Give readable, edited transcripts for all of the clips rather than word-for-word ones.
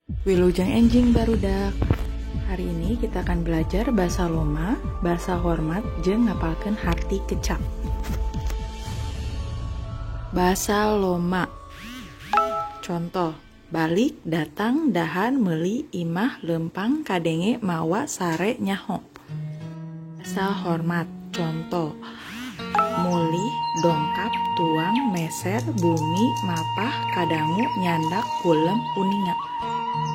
Wilujeng enjing barudak. Hari ini kita akan belajar bahasa loma, bahasa hormat, jeung ngapalkeun harti kecap. Bahasa loma. Contoh: balik, datang, dahan, meuli, imah, lempang, kadenge, mawa, sare, nyaho. Bahasa hormat. Contoh: mulih, dongkap, tuang, meser, bumi, mapah, kadangu, nyandak, kulem, uninga.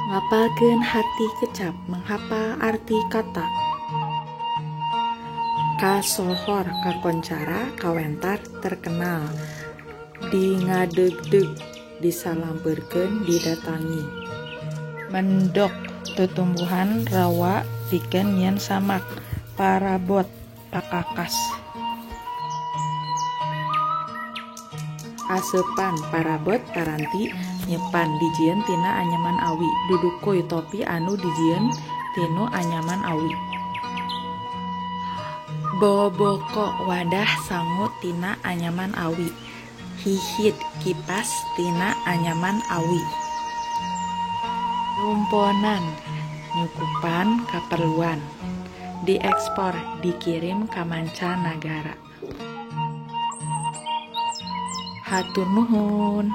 Ngapalkeun harti kecap, menghafal arti kata. Kasohor, kakoncara, kawentar, terkenal. Di ngadeg-deg, disalampeurkeun, didatangi. Mendok, tutumbuhan rawa pikeun nyieun samak. Parabot, pakakas. Asepan, parabot, paranti, nyepan, dijieun tina anyaman awi. Dudukuy, topi anu dijieun tinu anyaman awi. Boboko, wadah sangu tina anyaman awi. Hihit, kipas tina anyaman awi. Rumponan, nyukupan kaperluan. Diekspor, dikirim ka mancanagara. Hatur nuhun.